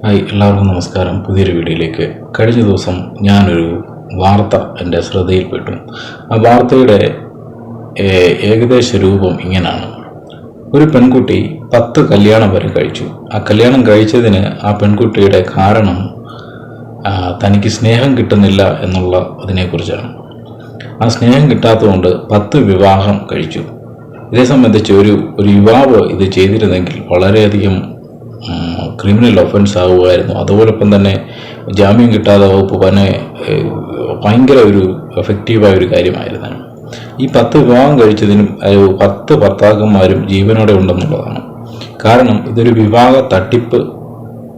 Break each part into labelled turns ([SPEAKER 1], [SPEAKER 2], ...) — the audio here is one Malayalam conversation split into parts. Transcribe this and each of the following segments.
[SPEAKER 1] ഹായ്, എല്ലാവർക്കും നമസ്കാരം. പുതിയൊരു വീഡിയോയിലേക്ക്. കഴിഞ്ഞ ദിവസം ഞാനൊരു വാർത്ത എൻ്റെ ശ്രദ്ധയിൽപ്പെട്ടു. ആ വാർത്തയുടെ ഏകദേശ രൂപം ഇങ്ങനെയാണ്. ഒരു പെൺകുട്ടി 10 കല്യാണം വരെ കഴിച്ചു. ആ കല്യാണം കഴിച്ചതിന് ആ പെൺകുട്ടിയുടെ കാരണം തനിക്ക് സ്നേഹം കിട്ടുന്നില്ല എന്നുള്ള അതിനെക്കുറിച്ചാണ്. ആ സ്നേഹം കിട്ടാത്തതുകൊണ്ട് 10 വിവാഹം കഴിച്ചു. ഇതേ സംബന്ധിച്ച് ഒരു യുവാവ് ഇത് ചെയ്തിരുന്നെങ്കിൽ വളരെയധികം ക്രിമിനൽ ഒഫൻസ് ആവുമായിരുന്നു. അതോടൊപ്പം തന്നെ ജാമ്യം കിട്ടാതെ വകുപ്പ് ഭയങ്കര ഒരു എഫക്റ്റീവായ ഒരു കാര്യമായിരുന്നു. ഈ 10 വിവാഹം കഴിച്ചതിനും 10 ഭർത്താക്കന്മാരും ജീവനോടെ ഉണ്ടെന്നുള്ളതാണ്. കാരണം ഇതൊരു വിവാഹ തട്ടിപ്പ്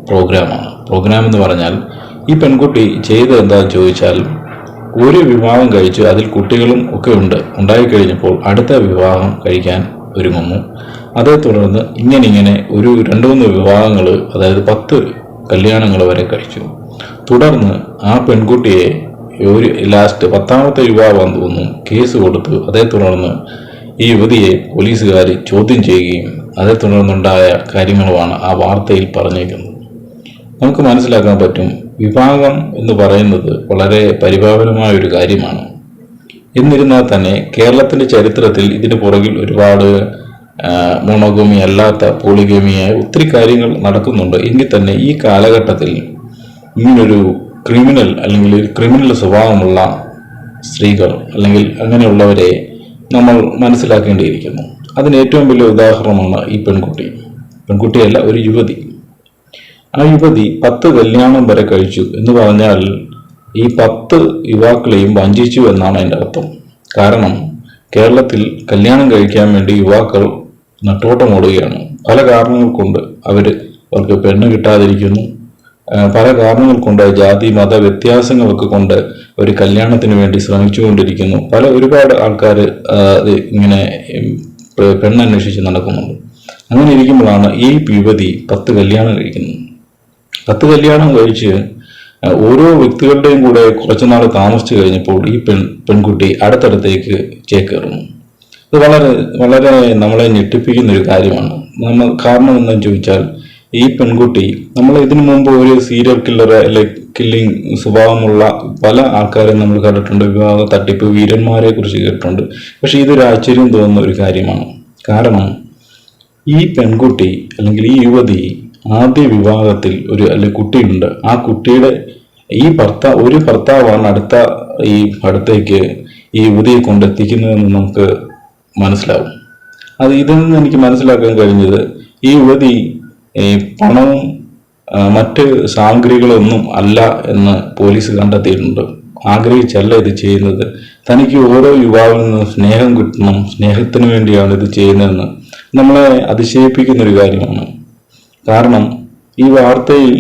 [SPEAKER 1] പ്രോഗ്രാം എന്ന് പറഞ്ഞാൽ ഈ പെൺകുട്ടി ചെയ്തത് എന്താണെന്ന് ചോദിച്ചാൽ, ഒരു വിവാഹം കഴിച്ചു, അതിൽ കുട്ടികളും ഒക്കെ ഉണ്ടായിക്കഴിഞ്ഞപ്പോൾ അടുത്ത വിവാഹം കഴിക്കാൻ ഒരുങ്ങുന്നു. അതേ തുടർന്ന് ഇങ്ങനെ ഒരു 2-3 വിവാഹങ്ങൾ, അതായത് 10 കല്യാണങ്ങൾ വരെ കഴിച്ചു. തുടർന്ന് ആ പെൺകുട്ടിയെ ലാസ്റ്റ് 10ാമത്തെ വിവാഹം തോന്നുന്നു കേസ് കൊടുത്തു. അതേ തുടർന്ന് ഈ യുവതിയെ പോലീസുകാർ ചോദ്യം ചെയ്യുകയും അതേ തുടർന്നുണ്ടായ കാര്യങ്ങളുമാണ് ആ വാർത്തയിൽ പറഞ്ഞേക്കുന്നത്. നമുക്ക് മനസ്സിലാക്കാൻ പറ്റും, വിവാഹം എന്ന് പറയുന്നത് വളരെ പരിപാവനമായ ഒരു കാര്യമാണ്. എന്നിരുന്നാൽ തന്നെ കേരളത്തിൻ്റെ ചരിത്രത്തിൽ ഇതിന് പുറകിൽ ഒരുപാട് മോണോഗമി അല്ലാത്ത പോളിഗമിയായ ഒത്തിരി കാര്യങ്ങൾ നടക്കുന്നുണ്ട്. എങ്കിൽ തന്നെ ഈ കാലഘട്ടത്തിൽ ഇങ്ങനൊരു ക്രിമിനൽ സ്വഭാവമുള്ള സ്ത്രീകൾ അല്ലെങ്കിൽ അങ്ങനെയുള്ളവരെ നമ്മൾ മനസ്സിലാക്കേണ്ടിയിരിക്കുന്നു. അതിന് ഏറ്റവും വലിയ ഉദാഹരണമാണ് ഈ പെൺകുട്ടിയല്ല, ഒരു യുവതി. ആ യുവതി 10 കല്യാണം വരെ കഴിച്ചു എന്ന് പറഞ്ഞാൽ ഈ 10 യുവാക്കളെയും വഞ്ചിച്ചു എന്നാണ് അതിൻ്റെ അർത്ഥം. കാരണം കേരളത്തിൽ കല്യാണം കഴിക്കാൻ വേണ്ടി യുവാക്കൾ നെട്ടോട്ടമോടുകയാണ്. പല കാരണങ്ങൾ കൊണ്ട് അവർക്ക് പെണ്ണ് കിട്ടാതിരിക്കുന്നു. പല കാരണങ്ങൾ കൊണ്ട് ജാതി മത വ്യത്യാസങ്ങളൊക്കെ കൊണ്ട് ഒരു കല്യാണത്തിന് വേണ്ടി ശ്രമിച്ചുകൊണ്ടിരിക്കുന്നു. ഒരുപാട് ആൾക്കാർ ഇങ്ങനെ പെണ്ണന്വേഷിച്ച് നടക്കുന്നുണ്ട്. അങ്ങനെ ഇരിക്കുമ്പോഴാണ് ഈ യുവതി 10 കല്യാണം കഴിക്കുന്നത്. 10 കല്യാണം കഴിച്ച് ഓരോ വ്യക്തികളുടെയും കൂടെ കുറച്ചുനാൾ താമസിച്ചു കഴിഞ്ഞപ്പോൾ ഈ പെൺകുട്ടി അടുത്തടുത്തേക്ക് ചേക്കേറുന്നു. ഇത് വളരെ നമ്മളെ ഞെട്ടിപ്പിക്കുന്ന ഒരു കാര്യമാണ്. കാരണം എന്താണെന്ന് ചോദിച്ചാൽ, ഈ പെൺകുട്ടി നമ്മൾ ഇതിനു മുമ്പ് ഒരു സീരിയൽ കില്ലിംഗ് സ്വഭാവമുള്ള പല ആൾക്കാരെ നമ്മൾ കണ്ടിട്ടുണ്ട്. വിവാഹ തട്ടിപ്പ് വീരന്മാരെ കുറിച്ച് കേട്ടിട്ടുണ്ട്. പക്ഷെ ഇതൊരു ആശ്ചര്യം തോന്നുന്ന ഒരു കാര്യമാണ്. കാരണം ഈ പെൺകുട്ടി അല്ലെങ്കിൽ ഈ യുവതി ആദ്യ വിവാഹത്തിൽ അല്ലെങ്കിൽ കുട്ടിയുണ്ട്. ആ കുട്ടിയുടെ ഒരു ഭർത്താവാണ് അടുത്തേക്ക് ഈ യുവതിയെ കൊണ്ടെത്തിക്കുന്നതെന്ന് നമുക്ക് മനസ്സിലാവും. ഇതിൽ നിന്ന് എനിക്ക് മനസ്സിലാക്കാൻ കഴിഞ്ഞത്, ഈ യുവതി പണവും മറ്റ് സാമഗ്രികളൊന്നും അല്ല എന്ന് പോലീസ് കണ്ടെത്തിയിട്ടുണ്ട്. ആഗ്രഹിച്ചല്ല ഇത് ചെയ്യുന്നത്. തനിക്ക് ഓരോ യുവാവിൽ നിന്ന് സ്നേഹം കിട്ടണം, സ്നേഹത്തിന് വേണ്ടിയാണ് ഇത് ചെയ്യുന്നതെന്ന് നമ്മളെ അതിശയിപ്പിക്കുന്ന ഒരു കാര്യമാണ്. കാരണം ഈ വാർത്തയിൽ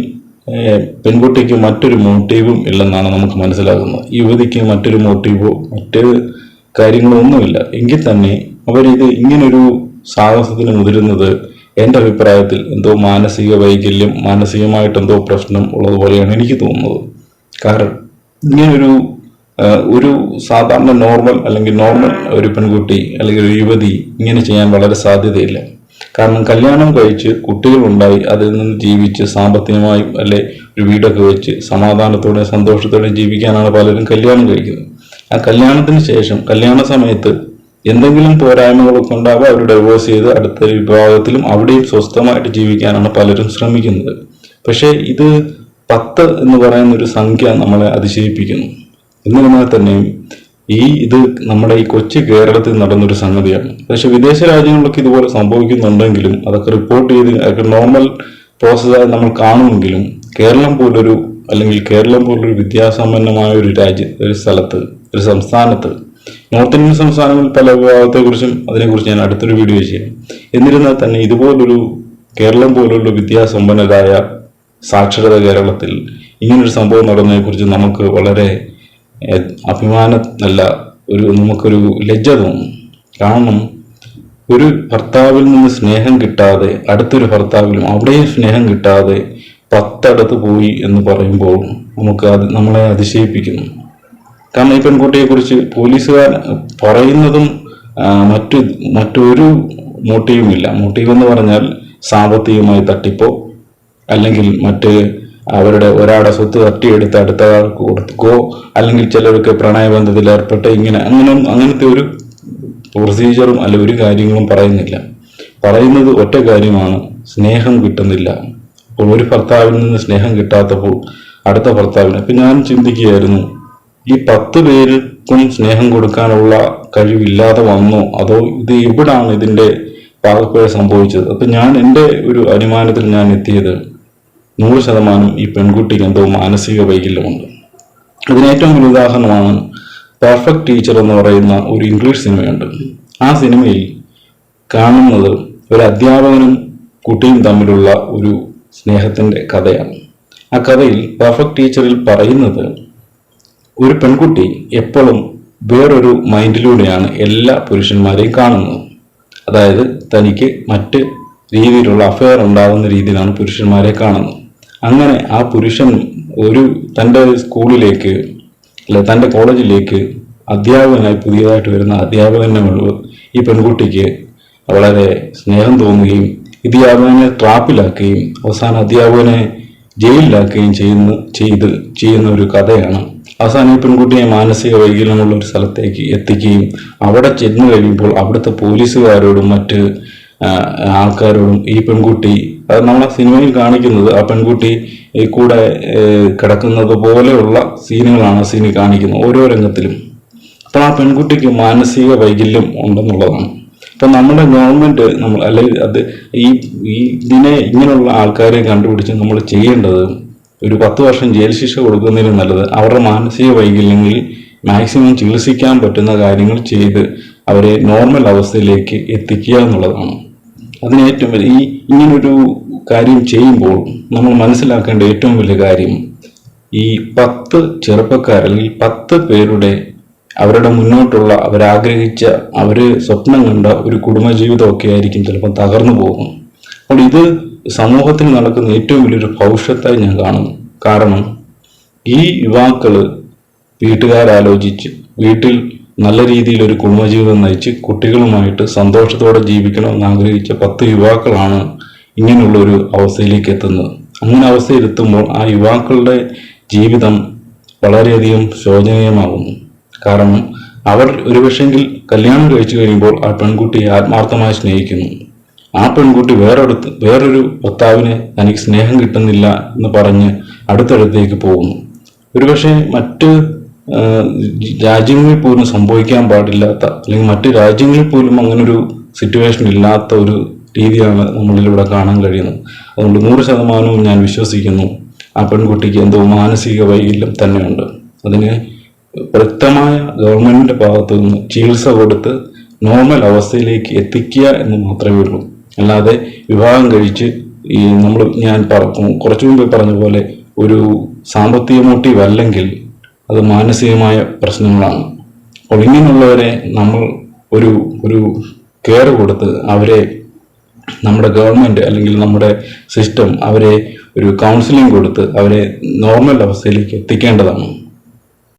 [SPEAKER 1] പെൺകുട്ടിക്ക് മറ്റൊരു മോട്ടീവും ഇല്ലെന്നാണ് നമുക്ക് മനസ്സിലാകുന്നത്. യുവതിക്ക് മറ്റൊരു മോട്ടീവോ മറ്റ് കാര്യങ്ങളോ ഒന്നുമില്ല. എങ്കിൽ തന്നെ അവരിത് ഇങ്ങനൊരു സാഹസത്തിന് മുതിരുന്നത് എൻ്റെ അഭിപ്രായത്തിൽ എന്തോ മാനസിക വൈകല്യം, മാനസികമായിട്ട് എന്തോ പ്രശ്നം ഉള്ളതുപോലെയാണ് എനിക്ക് തോന്നുന്നത്. കാരണം ഇങ്ങനൊരു സാധാരണ നോർമൽ ഒരു പെൺകുട്ടി അല്ലെങ്കിൽ ഒരു യുവതി ഇങ്ങനെ ചെയ്യാൻ വളരെ സാധ്യതയില്ല. കാരണം കല്യാണം കഴിച്ച് കുട്ടികളുണ്ടായി അതിൽ നിന്ന് ജീവിച്ച് സാമ്പത്തികമായും അല്ലെ ഒരു വീടൊക്കെ വെച്ച് സമാധാനത്തോടെ സന്തോഷത്തോടെ ജീവിക്കാനാണ് പലരും കല്യാണം കഴിക്കുന്നത്. ആ കല്യാണത്തിന് ശേഷം കല്യാണ സമയത്ത് എന്തെങ്കിലും പോരായ്മകളൊക്കെ ഉണ്ടാവുക, അവർ ഡൈവോഴ്സ് ചെയ്ത് അടുത്ത വിഭാഗത്തിലും അവിടെയും സ്വസ്ഥമായിട്ട് ജീവിക്കാനാണ് പലരും ശ്രമിക്കുന്നത്. പക്ഷേ ഇത് 10 എന്ന് പറയുന്ന ഒരു സംഖ്യ നമ്മളെ അതിശയിപ്പിക്കുന്നു. എന്നിരുന്നാൽ തന്നെയും ഇത് നമ്മുടെ ഈ കൊച്ചു കേരളത്തിൽ നടന്നൊരു സംഗതിയാണ്. പക്ഷെ വിദേശ രാജ്യങ്ങളിലൊക്കെ ഇതുപോലെ സംഭവിക്കുന്നുണ്ടെങ്കിലും അതൊക്കെ റിപ്പോർട്ട് ചെയ്ത് നോർമൽ പ്രോസസ്സായി നമ്മൾ കാണുമെങ്കിലും കേരളം പോലൊരു വിദ്യാസമ്പന്നമായ ഒരു സ്ഥലത്ത്, ഒരു സംസ്ഥാനത്ത്, നോർത്ത് ഇന്ത്യൻ സംസ്ഥാനങ്ങളിൽ പല വിഭാഗത്തെക്കുറിച്ചും അതിനെക്കുറിച്ച് ഞാൻ അടുത്തൊരു വീഡിയോ ചെയ്യാം. എന്നിരുന്നാൽ തന്നെ കേരളം പോലുള്ള വിദ്യാസമ്പന്നരായ സാക്ഷരത കേരളത്തിൽ ഇങ്ങനൊരു സംഭവം നടന്നതിനെക്കുറിച്ച് നമുക്ക് വളരെ നമുക്കൊരു ലജ്ജ തോന്നും. കാരണം ഒരു ഭർത്താവിൽ നിന്ന് സ്നേഹം കിട്ടാതെ അടുത്തൊരു ഭർത്താവിലും അവിടെയും സ്നേഹം കിട്ടാതെ 10 പോയി എന്ന് പറയുമ്പോൾ നമ്മളെ അതിശയിപ്പിക്കുന്നു. കാരണം ഈ പെൺകുട്ടിയെക്കുറിച്ച് പോലീസുകാർ പറയുന്നതും മറ്റൊരു മോട്ടീവുമില്ല. മോട്ടീവ് എന്ന് പറഞ്ഞാൽ സാമ്പത്തികമായി തട്ടിപ്പോ അല്ലെങ്കിൽ മറ്റ് അവരുടെ ഒരാളുടെ സ്വത്ത് തട്ടിയെടുത്ത് അടുത്ത ആൾക്ക് കൊടുക്കോ, അല്ലെങ്കിൽ ചിലർക്ക് പ്രണയബന്ധത്തിൽ ഏർപ്പെട്ട് അങ്ങനത്തെ ഒരു പ്രൊസീജിയറും അല്ല ഒരു കാര്യങ്ങളും പറയുന്നില്ല. പറയുന്നത് ഒറ്റ കാര്യമാണ്, സ്നേഹം കിട്ടുന്നില്ല. അപ്പോൾ ഒരു ഭർത്താവിൽ നിന്ന് സ്നേഹം കിട്ടാത്തപ്പോൾ അടുത്ത ഭർത്താവിന്, ഇപ്പൊ ഞാൻ ചിന്തിക്കുകയായിരുന്നു, ഈ 10 പേർക്കും സ്നേഹം കൊടുക്കാനുള്ള കഴിവില്ലാതെ വന്നോ, അതോ ഇത് എവിടാണ് ഇതിന്റെ പാകപ്പിഴ സംഭവിച്ചത്? അപ്പൊ ഞാൻ എൻ്റെ ഒരു അനുമാനത്തിൽ ഞാൻ എത്തിയത് 100% ഈ പെൺകുട്ടിക്ക് എന്തോ മാനസിക വൈകല്യമുണ്ട്. അതിന് ഏറ്റവും വലിയ ഉദാഹരണമാണ് പെർഫെക്റ്റ് ടീച്ചർ എന്ന് പറയുന്ന ഒരു ഇംഗ്ലീഷ് സിനിമയുണ്ട്. ആ സിനിമയിൽ കാണുന്നത് ഒരു അധ്യാപകനും കുട്ടിയും തമ്മിലുള്ള ഒരു സ്നേഹത്തിന്റെ കഥയാണ്. ആ കഥയിൽ പെർഫെക്റ്റ് ടീച്ചറിൽ പറയുന്നത്, ഒരു പെൺകുട്ടി എപ്പോഴും വേറൊരു മൈൻഡിലൂടെയാണ് എല്ലാ പുരുഷന്മാരെയും കാണുന്നത്. അതായത് തനിക്ക് മറ്റ് രീതിയിലുള്ള അഫെയർ ഉണ്ടാകുന്ന രീതിയിലാണ് പുരുഷന്മാരെ കാണുന്നത്. അങ്ങനെ ആ പുരുഷൻ തൻ്റെ സ്കൂളിലേക്ക് അല്ലെ തൻ്റെ കോളേജിലേക്ക് അധ്യാപകനായി പുതിയതായിട്ട് വരുന്ന അധ്യാപകനെ ഈ പെൺകുട്ടിക്ക് വളരെ സ്നേഹം തോന്നുകയും അധ്യാപകനെ ട്രാപ്പിലാക്കുകയും അവസാനം അധ്യാപകനെ ജയിലിലാക്കുകയും ചെയ്യുന്ന ഒരു കഥയാണ്. അവസാനം ഈ പെൺകുട്ടിയെ മാനസിക വൈകല്യമുള്ള ഒരു സ്ഥലത്തേക്ക് എത്തിക്കുകയും അവിടെ ചെന്ന് കഴിയുമ്പോൾ അവിടുത്തെ പോലീസുകാരോടും മറ്റ് ആൾക്കാരോടും ഈ പെൺകുട്ടി, അത് നമ്മളെ സിനിമയിൽ കാണിക്കുന്നത് ആ പെൺകുട്ടി കൂടെ കിടക്കുന്നത് പോലെയുള്ള സീനുകളാണ് സീനിൽ കാണിക്കുന്നത് ഓരോ രംഗത്തിലും. അപ്പോൾ ആ പെൺകുട്ടിക്ക് മാനസിക വൈകല്യം ഉണ്ടെന്നുള്ളതാണ്. അപ്പൊ നമ്മുടെ ഗവൺമെന്റ് അല്ലെങ്കിൽ ഇതിനെ ഇങ്ങനെയുള്ള ആൾക്കാരെ കണ്ടുപിടിച്ച് നമ്മൾ ചെയ്യേണ്ടത്, ഒരു 10 വർഷം ജയിൽ ശിക്ഷ കൊടുക്കുന്നതിന് നല്ലത് അവരുടെ മാനസിക വൈകല്യങ്ങളിൽ മാക്സിമം ചികിത്സിക്കാൻ പറ്റുന്ന കാര്യങ്ങൾ ചെയ്ത് അവരെ നോർമൽ അവസ്ഥയിലേക്ക് എത്തിക്കുക എന്നുള്ളതാണ്. അതിന് ഏറ്റവും വലിയ ഇങ്ങനൊരു കാര്യം ചെയ്യുമ്പോൾ നമ്മൾ മനസ്സിലാക്കേണ്ട ഏറ്റവും വലിയ കാര്യം, ഈ 10 ചെറുപ്പക്കാർ അല്ലെങ്കിൽ 10 പേരുടെ അവരുടെ മുന്നോട്ടുള്ള അവരാഗ്രഹിച്ച സ്വപ്നം കണ്ട ഒരു കുടുംബജീവിതമൊക്കെ ആയിരിക്കും ചിലപ്പോൾ തകർന്നു പോകും. അപ്പോൾ ഇത് സമൂഹത്തിൽ നടക്കുന്ന ഏറ്റവും വലിയൊരു ഭവിഷ്യത്തായി ഞാൻ കാണുന്നു. കാരണം ഈ യുവാക്കള് വീട്ടുകാരാലോചിച്ച് വീട്ടിൽ നല്ല രീതിയിൽ ഒരു കുടുംബജീവിതം നയിച്ച് കുട്ടികളുമായിട്ട് സന്തോഷത്തോടെ ജീവിക്കണമെന്ന് ആഗ്രഹിച്ച 10 യുവാക്കളാണ് ഇങ്ങനെയുള്ള ഒരു അവസ്ഥയിലേക്ക് എത്തുന്നത്. അങ്ങനെ അവസ്ഥയിലെത്തുമ്പോൾ ആ യുവാക്കളുടെ ജീവിതം വളരെയധികം ശോചനീയമാകുന്നു. കാരണം അവർ ഒരുപക്ഷെങ്കിൽ കല്യാണം കഴിച്ചു കഴിയുമ്പോൾ ആ പെൺകുട്ടിയെ ആത്മാർത്ഥമായി സ്നേഹിക്കുന്നു. ആ പെൺകുട്ടി വേറൊരു ഭർത്താവിനെ തനിക്ക് സ്നേഹം കിട്ടുന്നില്ല എന്ന് പറഞ്ഞ് അടുത്തടുത്തേക്ക് പോകുന്നു. ഒരുപക്ഷെ മറ്റ് രാജ്യങ്ങളിൽ പോലും സംഭവിക്കാൻ പാടില്ലാത്ത, അല്ലെങ്കിൽ മറ്റ് രാജ്യങ്ങളിൽ പോലും അങ്ങനൊരു സിറ്റുവേഷൻ ഇല്ലാത്ത ഒരു രീതിയാണ് നമ്മളിലൂടെ കാണാൻ കഴിയുന്നത്. അതുകൊണ്ട് 100% ഞാൻ വിശ്വസിക്കുന്നു ആ പെൺകുട്ടിക്ക് എന്തോ മാനസിക വൈകല്യം തന്നെയുണ്ട്. അതിന് വ്യക്തമായ ഗവൺമെന്റിന്റെ ഭാഗത്തു നിന്ന് ചികിത്സ കൊടുത്ത് നോർമൽ അവസ്ഥയിലേക്ക് എത്തിക്കുക എന്ന് മാത്രമേ ഉള്ളൂ. അല്ലാതെ വിവാഹം കഴിച്ച് ഞാൻ കുറച്ചു മുമ്പ് പറഞ്ഞ പോലെ ഒരു സാമ്പത്തിക മോട്ടീവ് അല്ലെങ്കിൽ അത് മാനസികമായ പ്രശ്നങ്ങളാണ്. അപ്പോൾ ഇങ്ങനെയുള്ളവരെ നമ്മൾ ഒരു കെയർ കൊടുത്ത് അവരെ നമ്മുടെ ഗവൺമെന്റ് അല്ലെങ്കിൽ നമ്മുടെ സിസ്റ്റം അവരെ ഒരു കൗൺസിലിംഗ് കൊടുത്ത് അവരെ നോർമൽ അവസ്ഥയിലേക്ക് എത്തിക്കേണ്ടതാണ്.